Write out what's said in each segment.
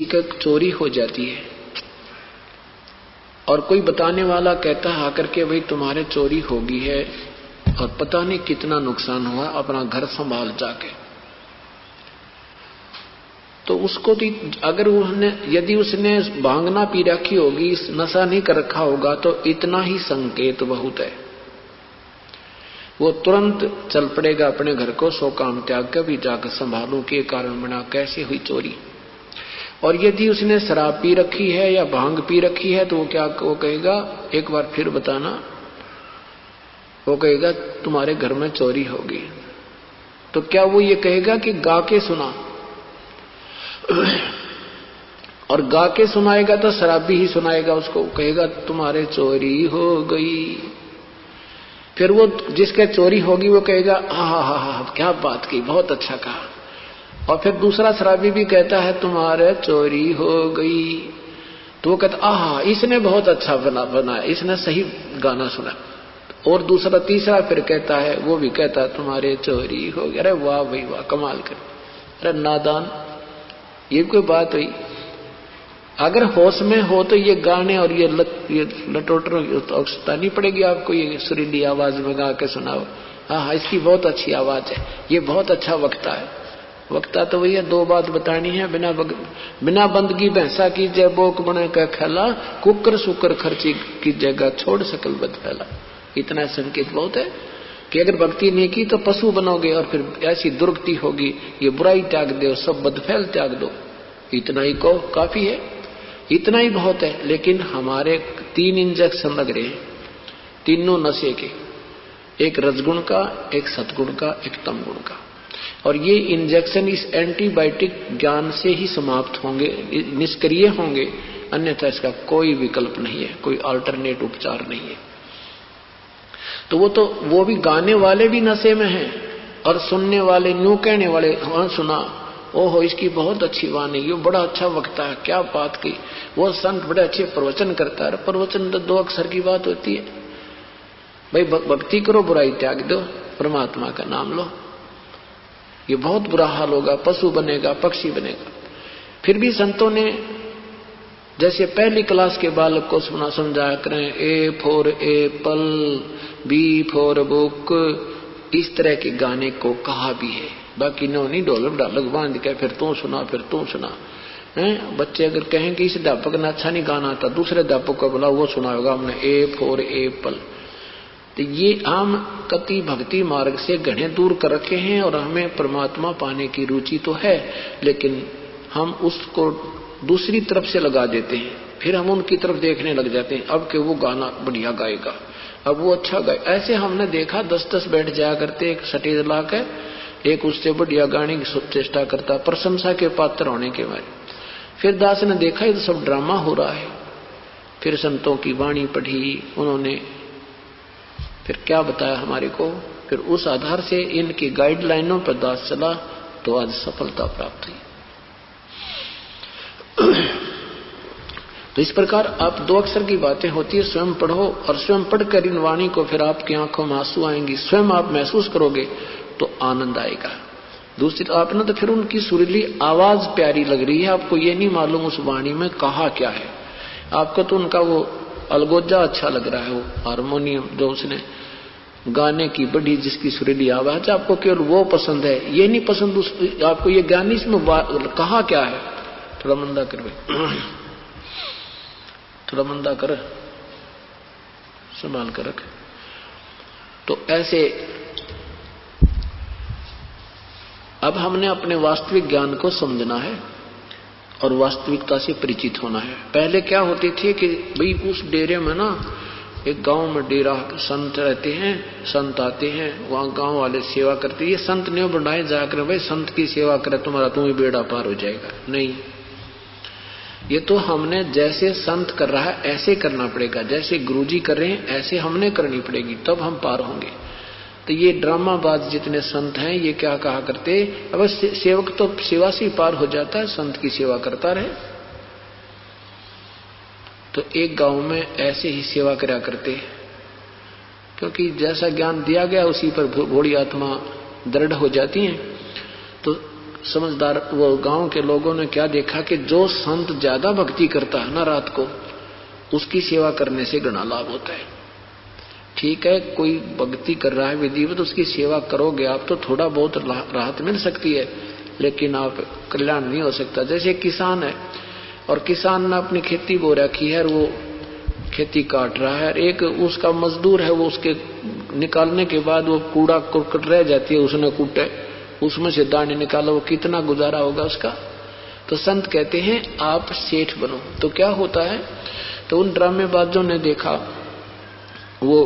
की चोरी हो जाती है और कोई बताने वाला कहता है आकर के भाई तुम्हारे चोरी होगी है और पता नहीं कितना नुकसान हुआ, अपना घर संभाल जाके, तो उसको अगर यदि उसने भांग ना पी रखी होगी, नशा नहीं कर रखा होगा, तो इतना ही संकेत बहुत है, वो तुरंत चल पड़ेगा अपने घर को, सो काम त्याग कर भी जाकर संभालू के कारण बना कैसे हुई चोरी। और यदि उसने शराब पी रखी है या भांग पी रखी है तो वो कहेगा, एक बार फिर बताना, वो कहेगा तुम्हारे घर में चोरी होगी, तो क्या वो ये कहेगा कि गा के सुना? और गा के सुनाएगा तो शराबी ही सुनाएगा उसको, कहेगा तुम्हारे चोरी हो गई। फिर वो जिसके चोरी होगी वो कहेगा हा क्या बात की, बहुत अच्छा कहा। और फिर दूसरा शराबी भी कहता है तुम्हारे चोरी हो गई, तो वो कहता आहा इसने बहुत अच्छा बनाया, इसने सही गाना सुना। और दूसरा तीसरा फिर कहता है, वो भी कहता है तुम्हारे चोरी हो गई। अरे वाह भाई वाह, कमाल कर, अरे नादान, ये कोई बात हुई? अगर होश में हो तो ये गाने और ये लटोटर आवश्यकता नहीं पड़ेगी आपको, ये सुरीली आवाज में गा के सुनाओ। हाँ, इसकी बहुत अच्छी आवाज है, ये बहुत अच्छा वक्ता है। वक्ता तो वही है, दो बात बतानी है, बिना बंदगी भैंसा की जय बोक बने का खेला, कुकर सुकर खर्ची की जगह छोड़ सकल बद फैला। इतना संकेत बहुत है कि अगर भक्ति नहीं की तो पशु बनोगे और फिर ऐसी दुर्गति होगी, ये बुराई त्याग दो, सब बदफैल त्याग दो। इतना ही को काफी है, इतना ही बहुत है। लेकिन हमारे 3 इंजेक्शन लग रहे हैं, तीनों नशे के, एक रजगुण का, एक सतगुण का, एक तमगुण का। और ये इंजेक्शन इस एंटीबायोटिक ज्ञान से ही समाप्त होंगे, निष्क्रिय होंगे, अन्यथा इसका कोई विकल्प नहीं है, कोई अल्टरनेट उपचार नहीं है। तो वो भी गाने वाले भी नशे में हैं और सुनने वाले, न्यू कहने वाले, हाँ सुना, ओहो इसकी बहुत अच्छी वाणी, ये बड़ा अच्छा वक्ता है, क्या बात की, वो संत बड़े अच्छे प्रवचन करता है। प्रवचन तो 2 अक्षर की बात होती है भाई, भक्ति करो, बुराई त्याग दो, परमात्मा का नाम लो। ये बहुत बुरा हाल होगा, पशु बनेगा, पक्षी बनेगा। फिर भी संतों ने जैसे पहली क्लास के बालक को समझाया करें, A for apple, B for book, इस तरह के गाने को कहा भी है। बाकी नो नहीं ढोलक ढालक बांध के फिर तू सुना, फिर तू सुना है। बच्चे अगर कहें कि इस अध्यापक ने अच्छा नहीं गाना था, दूसरे अध्यापक को बोला, वो सुना होगा हमने ए फॉर एप्पल। तो ये हम कति भक्ति मार्ग से घने दूर कर रखे हैं और हमें परमात्मा पाने की रुचि तो है, लेकिन हम उसको दूसरी तरफ से लगा देते हैं। फिर हम उनकी तरफ देखने लग जाते हैं, अब कि वो गाना बढ़िया गाएगा, अब वो अच्छा गाए। ऐसे हमने देखा 10-10 बैठ जाया करते एक स्टेज ला के, एक उससे बढ़िया गाने की चेष्टा करता, प्रशंसा के पात्र होने के बाद। फिर दास ने देखा ये तो सब ड्रामा हो रहा है। फिर संतों की वाणी पढ़ी उन्होंने, फिर क्या बताया हमारे को, फिर उस आधार से इनकी गाइडलाइनों पर दास चला तो आज सफलता प्राप्त हुई। तो इस प्रकार आप 2 अक्षर की बातें होती है, स्वयं पढ़ो और स्वयं पढ़कर इन वाणी को फिर आपकी आंखों में आंसू आएंगी, स्वयं आप महसूस करोगे तो आनंद आएगा। दूसरी आपने तो फिर उनकी सुरीली आवाज प्यारी लग रही है, आपको ये नहीं मालूम उस वाणी में कहा क्या है। आपको तो उनका वो अलगोजा अच्छा लग रहा है, वो हारमोनियम जो उसने गाने की बड़ी जिसकी सुरीली आवाज, आपको केवल वो पसंद है, ये नहीं पसंद आपको ये ज्ञान इसमें कहा क्या है। थोड़ा मंदा कर भाई, थोड़ा मंदा कर, संभाल कर रख। तो ऐसे अब हमने अपने वास्तविक ज्ञान को समझना है और वास्तविकता से परिचित होना है। पहले क्या होती थी कि भाई उस डेरे में ना, एक गांव में डेरा, संत रहते हैं, संत आते हैं, वहां गांव वाले सेवा करते हैं। ये संत ने बनाए जाकर भाई संत की सेवा करे तुम्हारा तुम्हें बेड़ा पार हो जाएगा, नहीं। ये तो हमने जैसे संत कर रहा है ऐसे करना पड़ेगा, जैसे गुरुजी कर रहे हैं ऐसे हमने करनी पड़ेगी, तब हम पार होंगे। तो ये ड्रामाबाज जितने संत हैं ये क्या कहा करते, अब सेवक तो सेवा से पार हो जाता है, संत की सेवा करता रहे। तो एक गांव में ऐसे ही सेवा करा करते, क्योंकि जैसा ज्ञान दिया गया उसी पर भोली आत्मा दृढ़ हो जाती है। तो समझदार वो गांव के लोगों ने क्या देखा कि जो संत ज्यादा भक्ति करता है ना रात को, उसकी सेवा करने से घना लाभ होता है। ठीक है, कोई भक्ति कर रहा है विधिवत, उसकी सेवा करोगे आप तो थोड़ा बहुत राहत मिल सकती है, लेकिन आप कल्याण नहीं हो सकता। जैसे किसान है और किसान ने अपनी खेती बो रखी है और वो खेती काट रहा है, एक उसका मजदूर है, वो उसके निकालने के बाद वो कूड़ा कुरकट रह जाती है, उसने कूटे, उसमें से दाने निकाला, वो कितना गुजारा होगा उसका। तो संत कहते हैं आप सेठ बनो। तो क्या होता है, तो उन ड्रामेबाजों ने देखा, वो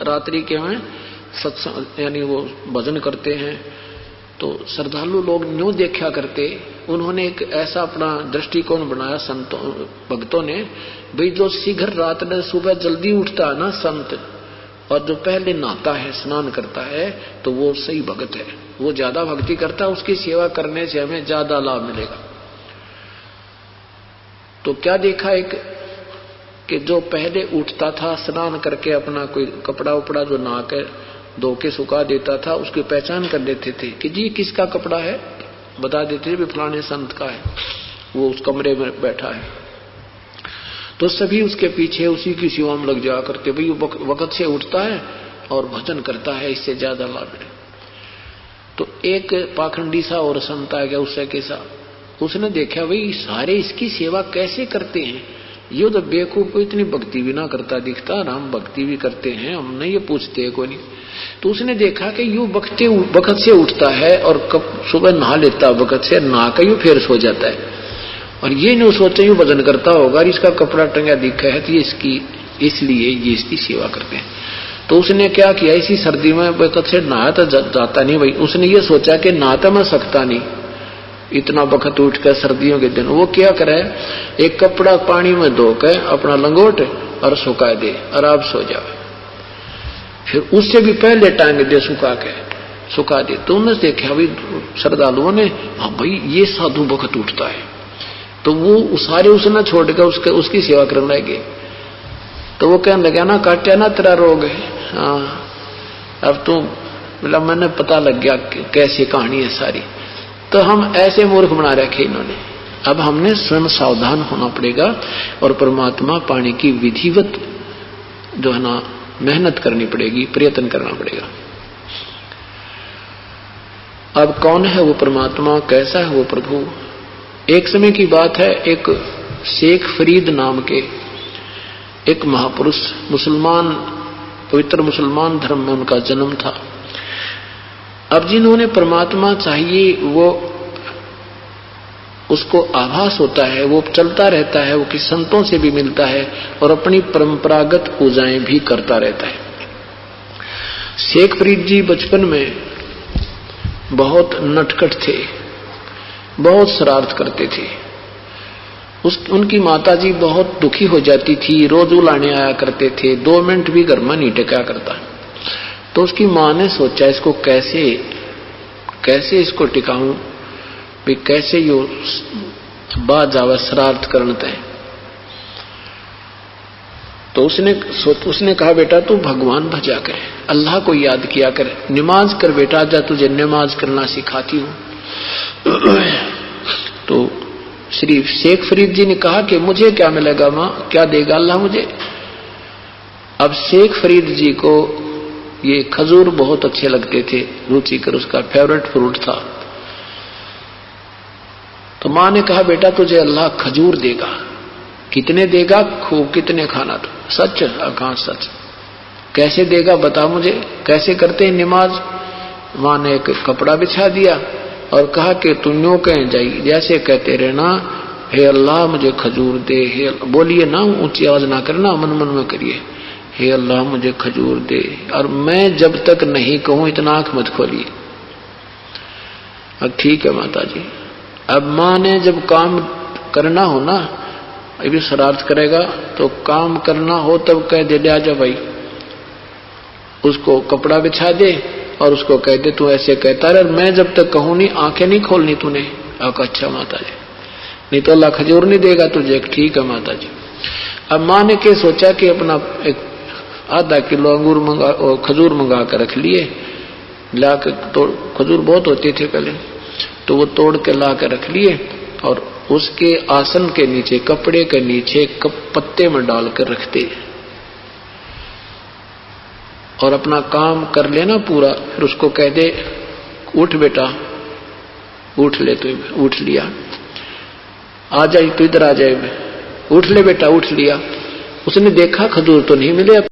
रात्रि के में सत्संग यानी वो भजन करते हैं, तो श्रद्धालु लोग न्यू देखा करते। उन्होंने एक ऐसा अपना दृष्टिकोण बनाया संतों भक्तों ने, भाई जो शीघ्र रात में सुबह जल्दी उठता है ना संत, और जो पहले नहाता है स्नान करता है, तो वो सही भक्त है, वो ज्यादा भक्ति करता है, उसकी सेवा करने से हमें ज्यादा लाभ मिलेगा। तो क्या देखा एक कि जो पहले उठता था स्नान करके अपना कोई कपड़ा उपड़ा जो नहा के धो के सुखा देता था, उसकी पहचान कर देते थे कि जी किसका कपड़ा है, बता देते थे फलाने संत का है, वो उस कमरे में बैठा है। तो सभी उसके पीछे उसी की सेवा में लग जाया करते, भाई वो वक्त से उठता है और भजन करता है, इससे ज्यादा लाभ मिले। तो एक पाखंडी सा और संत आ गया उससे कैसा, उसने देखा भाई सारे इसकी सेवा कैसे करते हैं, ये तो बेवकूफ को इतनी भक्ति भी ना करता दिखता, और हम भक्ति भी करते हैं, हमने ये पूछते हैं कोई नहीं। तो उसने देखा कि यूं वक्त से उठता है और सुबह नहा लेता, वक्त से नहा कर यूं फिर सो जाता है, और ये नहीं सोचते यूं भजन करता होगा, और इसका कपड़ा टंगा दिखा है तो ये इसकी, इसलिए ये इसकी सेवा करते हैं। तो उसने क्या किया, इसी सर्दी में वक्त से नहा तो जाता नहीं भाई, उसने ये सोचा कि नहाता मैं सकता नहीं इतना वक्त उठ कर सर्दियों के दिन, वो क्या करे, एक कपड़ा पानी में धोकर अपना लंगोट और सुखा दे और आप सो जाओ, फिर उससे भी पहले टांग दे सुखा दे। तो उन्होंने देखा भाई श्रद्धालुओं ने, हाँ भाई ये साधु वक्त उठता है, तो वो सारे उसने छोड़कर उसकी सेवा करने लगे। तो वो कहने लगा ना काटा ना तेरा रोग है, हाँ अब तो मतलब मैंने पता लग गया कैसी कहानी है सारी। तो हम ऐसे मूर्ख बना रखे इन्होंने, अब हमने स्वयं सावधान होना पड़ेगा और परमात्मा पाने की विधिवत जो है ना मेहनत करनी पड़ेगी, प्रयत्न करना पड़ेगा। अब कौन है वो परमात्मा, कैसा है वो प्रभु। एक समय की बात है, एक शेख फरीद नाम के एक महापुरुष, मुसलमान, पवित्र मुसलमान धर्म में उनका जन्म था। अब जिन्होंने परमात्मा चाहिए वो उसको आभास होता है, वो चलता रहता है, वो किस संतों से भी मिलता है और अपनी परंपरागत पूजाएं भी करता रहता है। शेख फरीद जी बचपन में बहुत नटखट थे, बहुत शरारत करते थे। उनकी माताजी बहुत दुखी हो जाती थी, रोज उलाने आया करते थे, 2 मिनट भी घर में नहीं टिका करता। तो उसकी माँ ने सोचा इसको कैसे इसको टिकाऊं, भाई कैसे यो बाज आवे शरारत करते हैं। तो उसने कहा बेटा तू भगवान भजा कर, अल्लाह को याद किया कर, नमाज कर बेटा, जा तुझे नमाज करना सिखाती हूं। तो श्री शेख फरीद जी ने कहा कि मुझे क्या मिलेगा मां, क्या देगा अल्लाह मुझे। अब शेख फरीद जी को ये खजूर बहुत अच्छे लगते थे, रुचिकर उसका फेवरेट फ्रूट था। तो मां ने कहा बेटा तुझे अल्लाह खजूर देगा। कितने देगा, खूब, कितने खाना। तो सच, कहां सच, कैसे देगा बता मुझे, कैसे करते हैं नमाज। मां ने एक कपड़ा बिछा दिया और कहा कि तुम यूं कह जाई, जैसे कहते रहना हे अल्लाह मुझे खजूर दे, हे बोलिए ना, ऊंची आवाज ना करना, मन मन में करिए, हे अल्लाह मुझे खजूर दे, और मैं जब तक नहीं कहूं इतना आंख मत खोलिए। अब ठीक है माता जी। अब मां ने जब काम करना हो ना, अभी शरारत करेगा तो काम करना हो तब कह दे आजा भाई, उसको कपड़ा बिछा दे और उसको कह दे तू ऐसे कहता रहे, मैं जब तक कहूं नहीं आंखें नहीं खोलनी तूने। अब अच्छा माता जी, नहीं तो अल्लाह खजूर नहीं देगा तुझे। ठीक है माता जी। अब मां ने क्या सोचा कि अपना एक आधा किलो अंगूर खजूर मंगा कर रख लिए, ला के तोड़, खजूर बहुत होते थे पहले, तो वो तोड़ के ला के रख लिए और उसके आसन के नीचे, कपड़े के नीचे पत्ते में डाल कर रखते और अपना काम कर लेना पूरा। फिर उसको कह दे उठ बेटा, उठ ले, तो उठ लिया, आ जाए तो इधर आ जाए, उठ ले बेटा, उठ लिया। उसने देखा खजूर तो नहीं मिले।